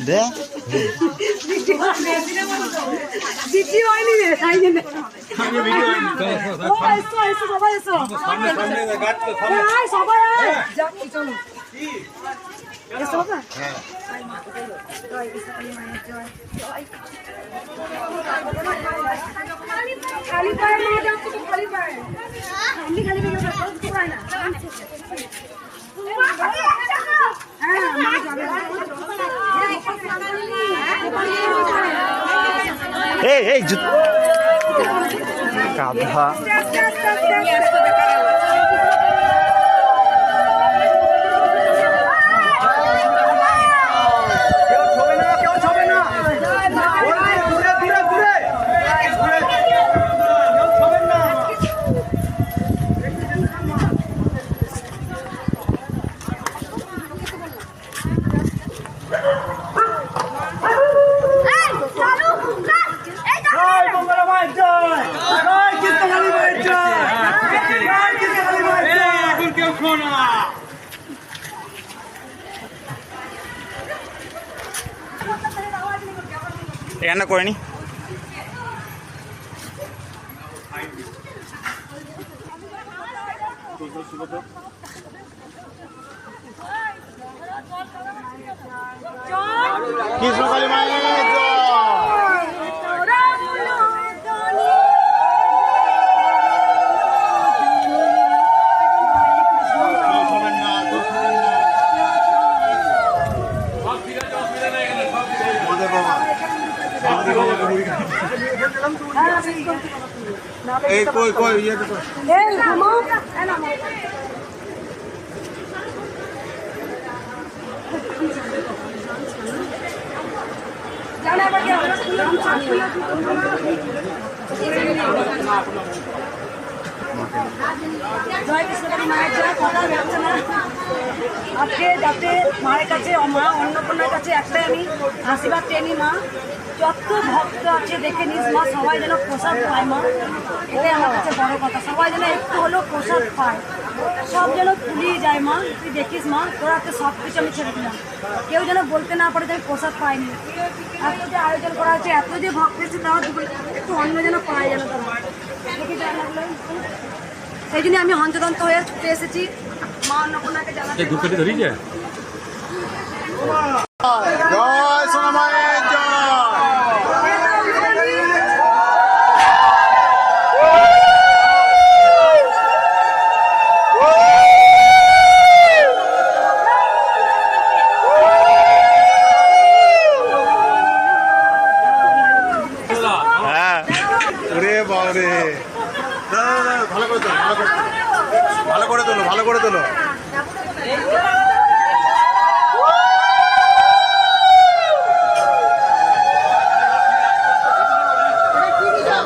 দে video হয়নি রে তাই জন্য সবাই এসো সবাই এসো সবাই যাক চলো এসো বাবা খালি পায়ে নিয়ে যাও তো খালি পায়ে খালি খালি নিয়ে যাও তো পায় না হ্যাঁ মা যাবে এই কাঁধা এখানে করে নি কৃষ্ণকালী মায়ের कोई ये तो জয় কৃষ্ণকালী মায়ের জয় কথা যাচ্ছে না আজকে যাতে মায়ের কাছে মা অন্নপূর্ণার কাছে একটাই আমি আশীর্বাদ টেনি মা যত ভক্ত আছে দেখে নিস মা সবাই যেন প্রসাদ পায় মা এটাই আমার কাছে বড় কথা সবাই যেন একটু হলেও প্রসাদ পায় সব যেন ফুলিয়ে যায় মা তুই দেখিস মা তোরা তো সব কিছু আমি ছেড়ে দিলাম কেউ যেন বলতে না পারে যে আমি প্রসাদ পাইনি এত যে আয়োজন করা হচ্ছে এত যে ভক্ত এসেছে তারা একটু অন্য যেন পায় যেন তারা দেখি যা লাগলো সেই জন্য আমি হন্তদন্ত হয়ে ছুটে এসেছি মা অন্নপূর্ণাকে জানাতে জয় সোনা মায়ের জয় ভালো করে তোলো ভালো করে তোলো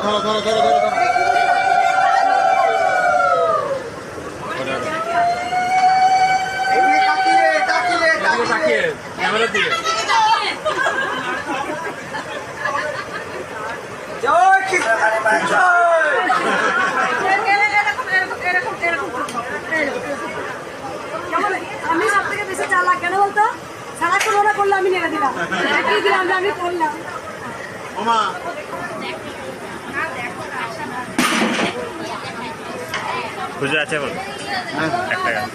ধরো ধরো ধরো ধরো আমি সব থেকে বেশি চালাক কেন বলতো সারাক্ষণ ওরা করলে আমি নেড়ে দিলাম আমি করলাম খুঁজে আছে বল একটা গান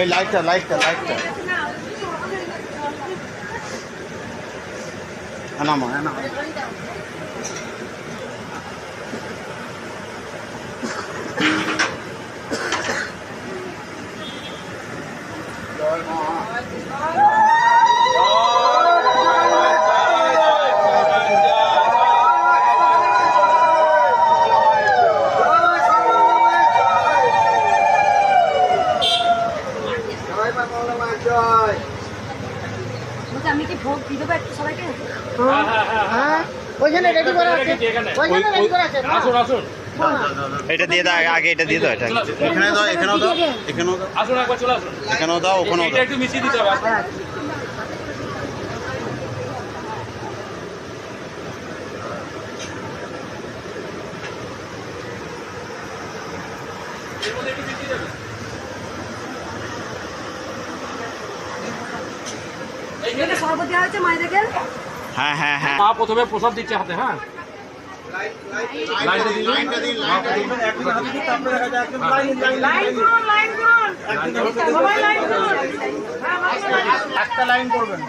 এই লাইটটা লাইটটা লাইটটা নামা নামা বলছি, আমি কি ভোগ দিয়ে দেবো একটু সবাইকে? ওইখানে রেডি করা আছে, ওইখানে রেডি করা আছে। আসুন আসুন এটা দিয়ে দাও আগে এটা দিয়ে দাও এটা এখানে দাও এখানেও দাও এখানেও দাও আসুন একবার চলে আসুন এখানেও দাও ওখানেও এটা দাও একটু মিশিয়ে দিতে হবে আসুন। এর মধ্যে একটু মিশিয়ে দেবেন। এটা শরবত দেওয়া হয়েছে মায়েদেরকে। হ্যাঁ হ্যাঁ হ্যাঁ মা প্রথমে প্রসাদ দিচ্ছে হাতে, হ্যাঁ লাইনটা দিন একটা লাইন করবেন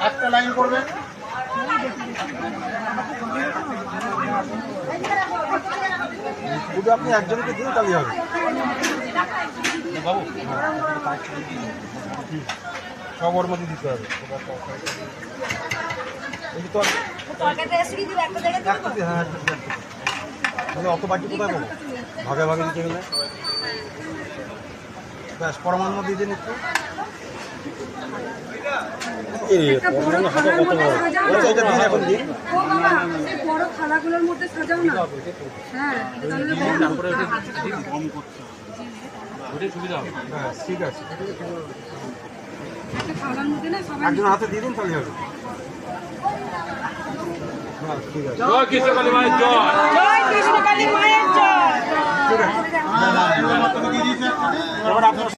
একটা লাইন করবেন শুধু আপনি একজনকে দিন তাহলে হবে বাবু সব ওর মধ্যে দিতে হবে এই তো তরকারিতে এসে কি দিবে? একটা জায়গায় দেবো? হ্যাঁ তাহলে অত বাকি কোথায় পাবো ভাগে ভাগে দিতে গেলে ব্যাস পরমান্ন দিয়ে দিন একটু একটা বড় থালার মধ্যে সাজাও না। এটা দিন এখন দিন ও বাবা, সেই বড় থালাগুলোর মধ্যে সাজাও না। হ্যাঁ, তাহলে বড় তারপরে ওটাই সুবিধা হবে। হ্যাঁ ঠিক আছে একটা থালার মধ্যে না সবাই একজন হাতে দিয়ে দিন তাহলে হবে হ্যাঁ ঠিক আছে জয় কৃষ্ণকালী মায়ের জয়। জয় কৃষ্ণ কালী মায়ের জয়। এবার আপনার